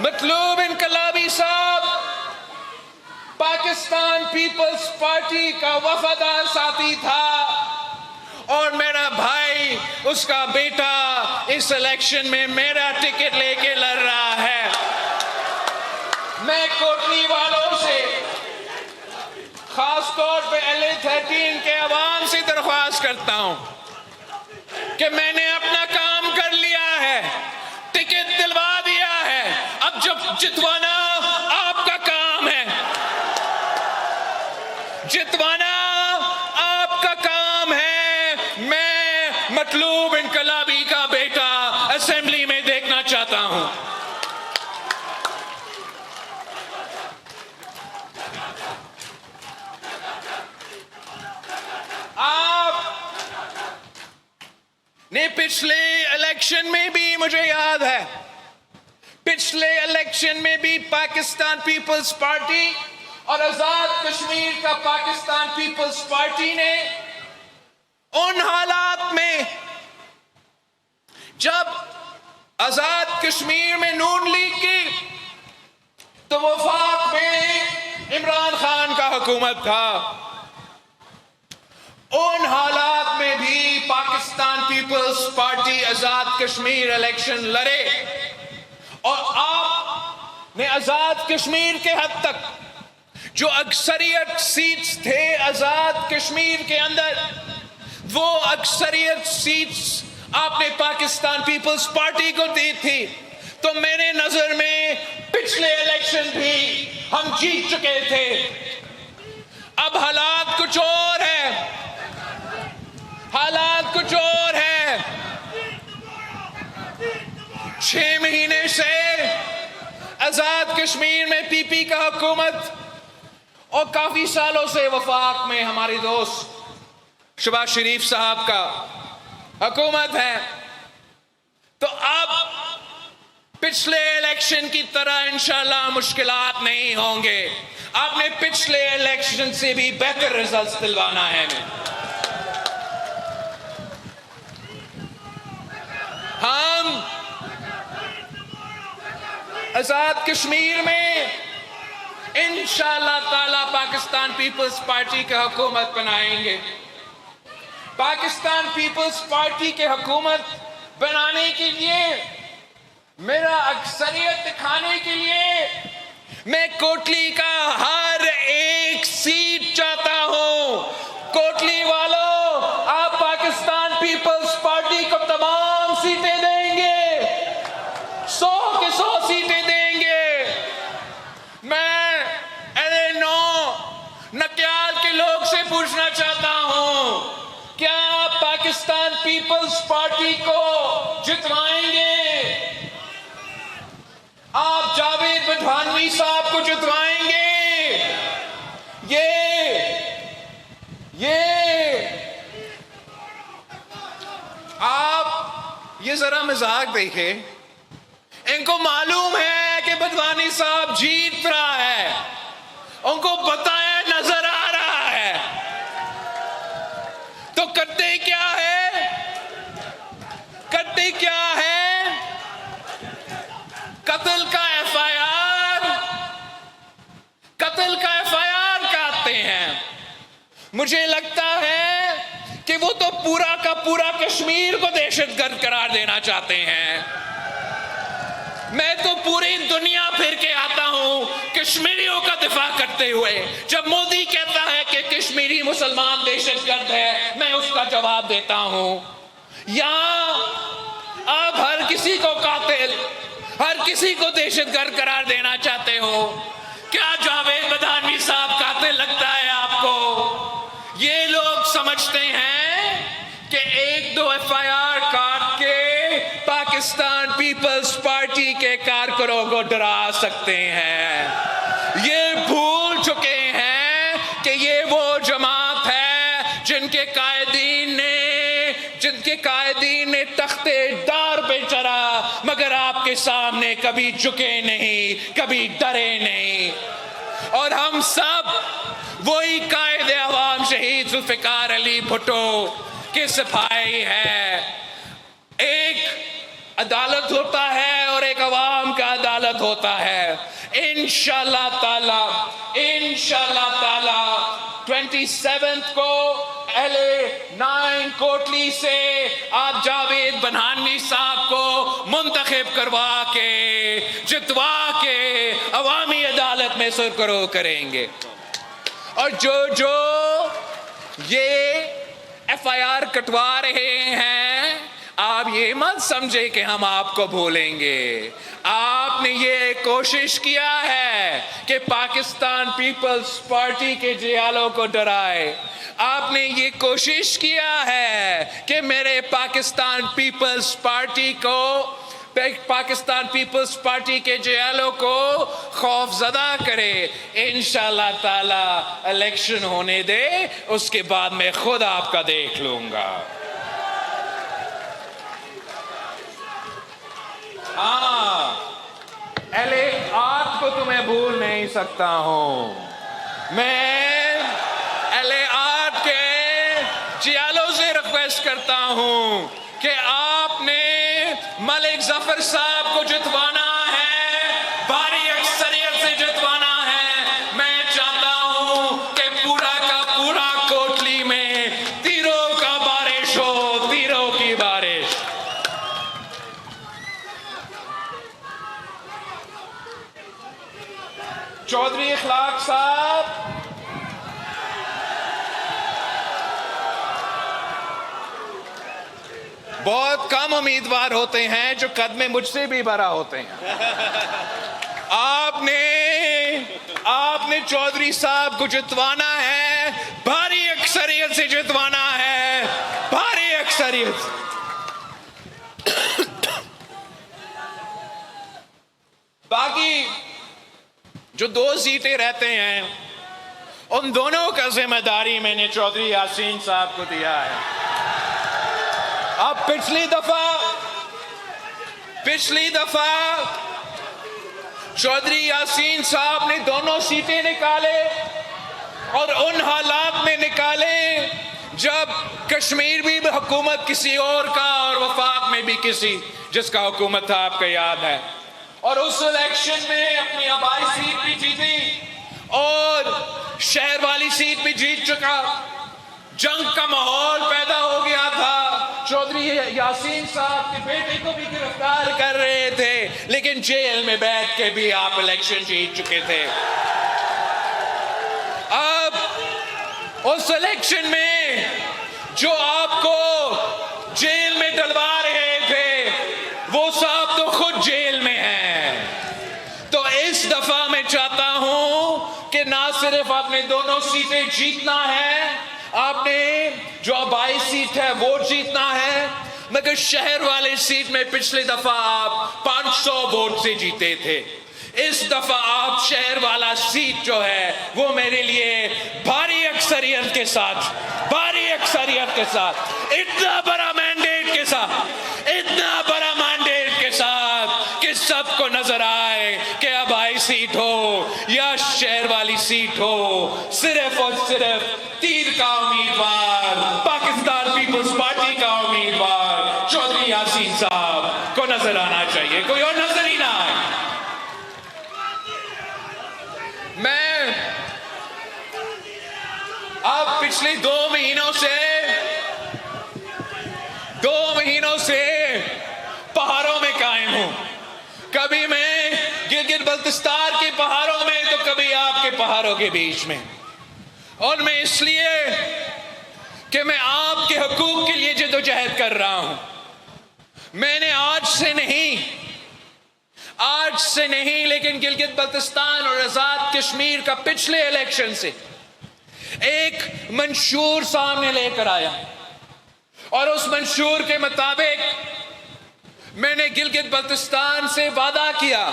मतलूब इनकलाबी साहब Pakistan peoples party का वफादार साथी था और मेरा भाई, उसका बेटा इस इलेक्शन में मेरा टिकट लेके लड़ रहा है। मैं कोटली वालों से, खास तौर पे LA13 के अवाम से दरख्वास्त करता हूं कि मैंने अपना काम कर लिया है, टिकट दिलवा दिया है, अब जब जितवाना आपका काम है, जितवाना आपका काम है। मैं मतलूब इनकलाबी का बेटा असेंबली में देखना चाहता हूं। ने पिछले इलेक्शन में भी, मुझे याद है, पिछले इलेक्शन में भी पाकिस्तान पीपल्स पार्टी और आजाद कश्मीर का पाकिस्तान पीपल्स पार्टी ने उन हालात में जब आजाद कश्मीर में नून लीग की तो वफाक में इमरान खान का हुकूमत था, उन हालात में भी पाकिस्तान पीपल्स पार्टी आजाद कश्मीर इलेक्शन लड़े और आपने आजाद कश्मीर के हद तक जो अक्सरियत सीट्स थे आजाद कश्मीर के अंदर, वो अक्सरियत सीट्स आपने पाकिस्तान पीपल्स पार्टी को दी थी। तो मेरे नजर में पिछले इलेक्शन भी हम जीत चुके थे। अब हालात कुछ और है, हालात कुछ और है। 6 महीने से आजाद कश्मीर में पीपी का हुकूमत और काफी सालों से वफाक में हमारे दोस्त शहबाज शरीफ साहब का हुकूमत है। तो अब पिछले इलेक्शन की तरह इंशाल्लाह मुश्किलात नहीं होंगे। आपने पिछले इलेक्शन से भी बेहतर रिजल्ट्स दिलवाना है। हम आजाद कश्मीर में इंशाअल्लाह ताला पाकिस्तान पीपल्स पार्टी की हुकूमत बनाएंगे। पाकिस्तान पीपल्स पार्टी के हुकूमत बनाने के लिए, मेरा अक्सरियत दिखाने के लिए मैं कोटली का हर एक सीट चाहता हूं। कोटली वालों, आप पाकिस्तान पीपल्स पार्टी को तमाम सीटें देंगे, 100 के 100 सीटें देंगे। मैं LA9 नक्याल के लोग से पूछना चाहता हूं, क्या आप पाकिस्तान पीपल्स पार्टी को जितवाएंगे? आप जावेद बधवानवी साहब को जितवाएंगे? आप ये जरा मजाक देखें, इनको मालूम है कि बधवानी साहब जीत रहा है, उनको पता है, नजर आ रहा है, तो करते क्या है? करते क्या है? कत्ल का FIR काटते हैं। मुझे लगता है कि वो तो पूरा का पूरा कश्मीर को दहशतगर्द करार देना चाहते हैं। मैं तो पूरी दुनिया फिर के आता हूं कश्मीरियों का दिफा करते हुए। जब मोदी कहता है कि कश्मीरी मुसलमान दहशतगर्द है, मैं उसका जवाब देता हूं। यहां आप हर किसी को कातिल, हर किसी को दहशतगर्द करार देना चाहते हो। क्या जावेद बधानवी साहब कातिल लगता है आपको? ये लोग समझते हैं कि 1-2 FIR काट के पाकिस्तान पीपल्स पार्टी के कारकुनों को डरा सकते हैं। ये भूल चुके हैं कि ये वो जमात है जिनके कायदीन ने तख्ते दार पे चढ़ा, मगर आपके सामने कभी झुके नहीं, कभी डरे नहीं। और हम सब वही कायदे अवाम शहीद जुल्फिकार अली भुट्टो के सिपाही है। एक अदालत होता है और एक अवाम का अदालत मदद होता है। इंशाल्लाह ताला 27 को LA9 कोटली से आप जावेद बनानी साहब को मुंतखब करवा के जितवा के अवामी अदालत में सुरखरू करेंगे। और जो ये FIR कटवा रहे हैं, आप ये मत समझे कि हम आपको भूलेंगे। आपने ये कोशिश किया है कि पाकिस्तान पीपल्स पार्टी के जियालों को डराए। आपने ये कोशिश किया है कि मेरे पाकिस्तान पीपल्स पार्टी के जियालों को खौफजदा करे। इंशाल्लाह ताला इलेक्शन होने दे, उसके बाद मैं खुद आपका देख लूंगा। हाँ, LA8 को तो मैं भूल नहीं सकता हूं। मैं LA8 के जियालों से रिक्वेस्ट करता हूं कि आपने मलिक जफर साहब को जितवाना है, भारी अक्सरियत से जितवाना है। मैं चाहता हूं कि पूरा का पूरा कोटली में तीरों का बारिश हो, तीरों की बारिश। चौधरी इखलाक साहब, बहुत कम उम्मीदवार होते हैं जो कद में मुझसे भी बड़ा होते हैं। आपने चौधरी साहब को जितवाना है, भारी अक्सरियत से जितवाना है, भारी अक्सरियत। बाकी जो 2 सीटें रहते हैं, उन दोनों का जिम्मेदारी मैंने चौधरी यासीन साहब को दिया है। अब पिछली दफा चौधरी यासीन साहब ने दोनों सीटें निकाले, और उन हालात में निकाले जब कश्मीर भी हुकूमत किसी और का और वफाक में भी किसी जिसका हुकूमत था, आपको याद है। और उस इलेक्शन में अपनी आबाई सीट भी जीती और शहर वाली सीट भी जीत चुका। जंग का माहौल पैदा हो गया था। चौधरी यासीन साहब के बेटे को भी गिरफ्तार कर रहे थे, लेकिन जेल में बैठ के भी आप इलेक्शन जीत चुके थे। अब उस इलेक्शन में जो आपको जेल में डलवा रहे थे, वो साहब तो खुद जेल में हैं। तो इस दफा मैं चाहता हूं कि ना सिर्फ आपने दोनों सीटें जीतना है, आपने जो 22 सीट है वो जीतना है, मगर शहर वाले सीट में पिछली दफा आप 500 वोट से जीते थे। इस दफा आप शहर वाला सीट जो है वो मेरे लिए भारी अक्सरियत के साथ, इतना बड़ा मैंडेट के साथ कि सबको नजर आए कि अब आई सीट हो या शहर वाली सीट हो, सिर्फ और सिर्फ तीर का उम्मीदवार, पाकिस्तान पीपल्स पार्टी का उम्मीदवार चौधरी यासीन साहब को नजर आना चाहिए, कोई और नजर ही ना आए। मैं अब पिछले 2 महीनों से पहाड़ों में कायम हूं। कभी मैं गिलगित बल्तिस्तान के पहाड़ों में, तो कभी आपके पहाड़ों के बीच में। और मैं इसलिए कि मैं आपके हकूक के लिए जद्दोजहद कर रहा हूं। मैंने आज से नहीं लेकिन गिलगित बल्तिस्तान और आजाद कश्मीर का पिछले इलेक्शन से एक मंशूर सामने लेकर आया, और उस मंशूर के मुताबिक मैंने गिलगित बल्तिस्तान से वादा किया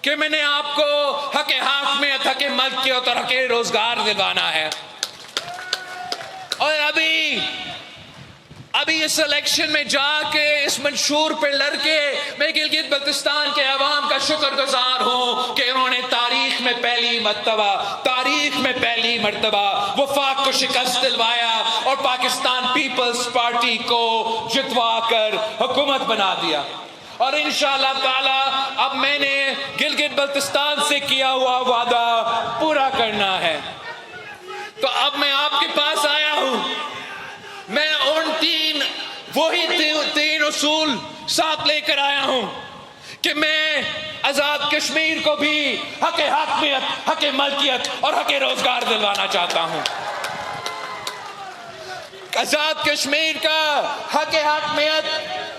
कि मैंने आपको हक़े हाकिमियत, हक़े मलकियत और हक़े रोजगार दिलवाना है। और अभी इस इलेक्शन में जाके इस मंशूर पे लड़के मैं गिलगित बल्तिस्तान के अवाम का शुक्रगुजार हूं कि उन्होंने तारीख में पहली मर्तबा वफाक को शिकस्त दिलवाया और पाकिस्तान पीपल्स पार्टी को जितवा कर हुकूमत बना दिया। और इंशाअल्लाह ताला अब मैंने गिलगित बल्तिस्तान से किया हुआ वादा पूरा करना है। तो अब मैं आपके पास आया हूं, मैं उन तीन उसूल साथ लेकर आया हूं कि मैं आजाद कश्मीर को भी हक हाकमियत, हक मलकियत और हक रोजगार दिलवाना चाहता हूं। आजाद कश्मीर का हक हाकमियत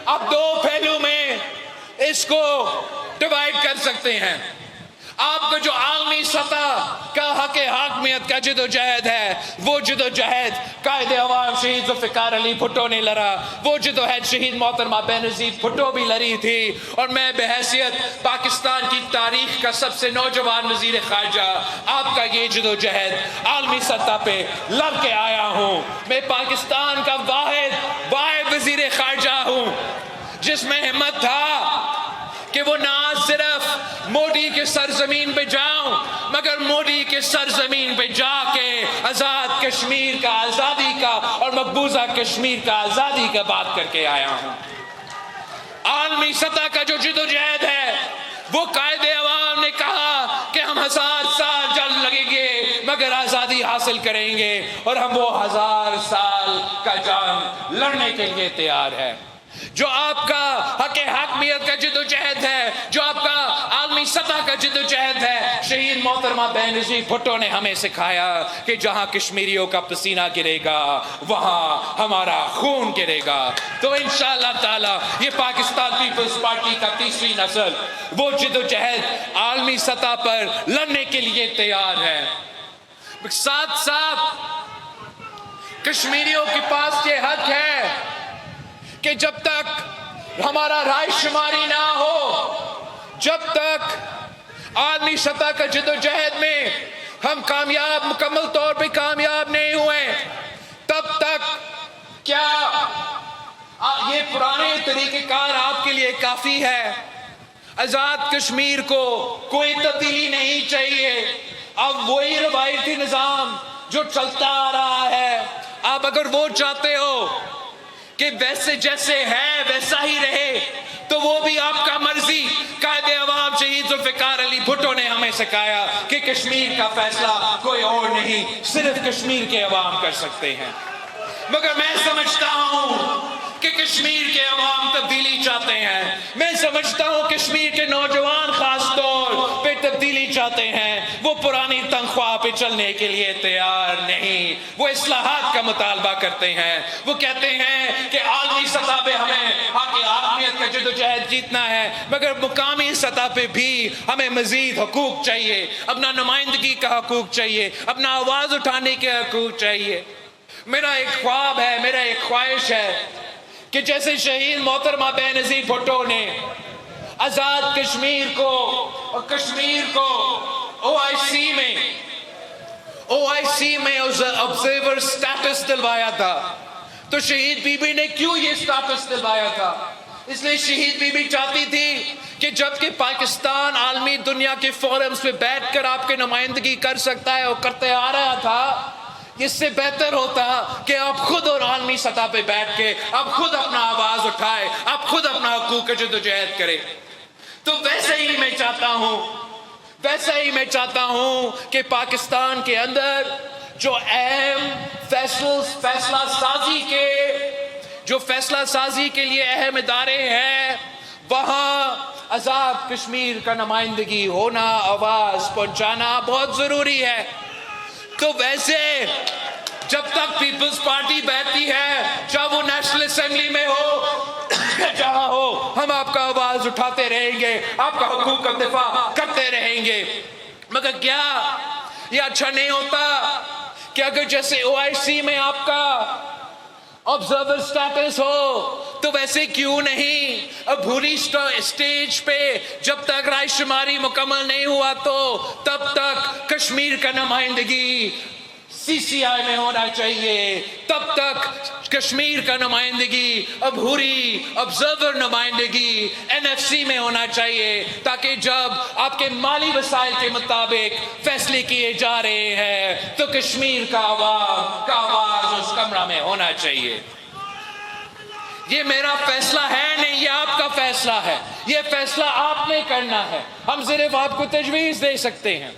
आप दो पहलू में इसको डिवाइड कर सकते हैं। आपको जो आलमी सतह का हक हाकमियत का जिदोजहद है, वो जिदोजहद कायदे अवाम शहीद जुल्फ़िकार अली भुट्टो ने लड़ा, वो जिदोजहद शहीद मोहतरमा बेनज़ीर भुट्टो भी लड़ी थी। और मैं बहैसियत पाकिस्तान की तारीख का सबसे नौजवान वज़ीर ख़ारजा आपका ये जिदोजहद आलमी सतह पे लड़ के आया हूँ। मैं पाकिस्तान का वाहिद वज़ीर ख़ारजा हूँ जिसमें हिम्मत था कि वो ना सिर्फ मोदी के सरजमीन पे जाऊं, मगर मोदी के सरजमीन पे जाके आजाद कश्मीर का, आजादी का और मकबूजा कश्मीर का आजादी का बात करके आया हूं। आलमी सतह का जो जिदोजहद है, वो कायदे अवाम ने कहा कि हम 1000 साल जल लगेंगे मगर आजादी हासिल करेंगे, और हम वो 1000 साल का जंग लड़ने के लिए तैयार है। जो आपका हक हाकमियत का जिदोजहद है, जो आपका आलमी सतह का जिदोजहद है, शहीद मोहतरमा बेनज़ीर भुट्टो ने हमें सिखाया कि जहां कश्मीरियों का पसीना गिरेगा वहां हमारा खून गिरेगा। तो इंशाअल्लाह ताला ये पाकिस्तान पीपल्स पार्टी का तीसरी नस्ल वो जिदोजहद आलमी सतह पर लड़ने के लिए तैयार है। साथ साथ कश्मीरियों के पास ये हक है कि जब तक हमारा रायशुमारी ना हो, जब तक आलमी सतह का जिदोजहद में हम कामयाब, मुकम्मल तौर पे कामयाब नहीं हुए, तब तक क्या ये पुराने तरीक़ेकार आपके लिए काफ़ी है? आज़ाद कश्मीर को कोई तब्दीली नहीं चाहिए। अब वही रवायती निज़ाम जो चलता आ रहा है, आप अगर वो चाहते हो कि वैसे जैसे है वैसा ही रहे, तो वो भी आपका मर्जी। कायदे अवाम शहीद जुल्फ़िकार अली भुट्टो ने हमें सिखाया कि कश्मीर का फैसला कोई और नहीं, सिर्फ कश्मीर के अवाम कर सकते हैं। मगर मैं समझता हूं कि कश्मीर के अवाम तब्दीली चाहते हैं। मैं समझता हूं कश्मीर के नौजवान खास तौर पे तब्दीली चाहते हैं। वो पुरानी तनख्वाह पे चलने के लिए तैयार नहीं, वो इस्लाहात का मुतालबा करते हैं। वो कहते हैं कि आलमी सतह पे हमें हक आलमियत का जिदोजहद जीतना है, मगर मुकामी सतह पे भी हमें मजीद हकूक चाहिए, अपना नुमाइंदगी का हकूक चाहिए, अपना आवाज़ उठाने के हकूक चाहिए। मेरा एक ख्वाब है, मेरा एक ख्वाहिश है कि जैसे शहीद मोहतरमा बेनज़ीर भुट्टो ने आज़ाद कश्मीर को और कश्मीर को OIC में ऑब्जर्वर स्टेटस दिलवाया था, तो शहीद बीबी ने क्यों ये स्टेटस दिलवाया था? इसलिए शहीद बीबी चाहती थी कि जबकि पाकिस्तान आलमी दुनिया के फोरम्स पे बैठकर आपकी नुमाइंदगी कर सकता है और करते आ रहा था, इससे बेहतर होता कि आप खुद और आलमी सतह पे बैठ के आप खुद अपना आवाज उठाए, आप खुद अपना हकूक का जिदोजहद करें। तो वैसे ही मैं चाहता हूं कि पाकिस्तान के अंदर जो अहम फैसला साजी के लिए अहम इदारे हैं, वहां आजाद कश्मीर का नुमाइंदगी होना, आवाज पहुंचाना बहुत जरूरी है। तो वैसे जब तक पीपल्स पार्टी बैठती है, चाहे वो नेशनल असेंबली में हो जहां हो, हम आपका आवाज उठाते रहेंगे, आपका हुकूक का दिफा करते रहेंगे। मगर क्या ये अच्छा नहीं होता कि अगर जैसे OIC में आपका ऑब्जर्वर स्टेटस हो, तो वैसे क्यों नहीं अभूरी स्टेज पे जब तक रायशुमारी मुकम्मल नहीं हुआ, तो तब तक कश्मीर का नुमाइंदगी CCI में होना चाहिए, तब तक कश्मीर का नुमाइंदगी अभूरी ऑब्जर्वर नुमाइंदगी NFC में होना चाहिए, ताकि जब आपके माली वसाइल के मुताबिक फैसले किए जा रहे हैं तो कश्मीर का आवाज उस कमरा में होना चाहिए। ये मेरा फैसला है नहीं, ये आपका फैसला है। ये फैसला आपने करना है, हम सिर्फ आपको तजवीज़ दे सकते हैं।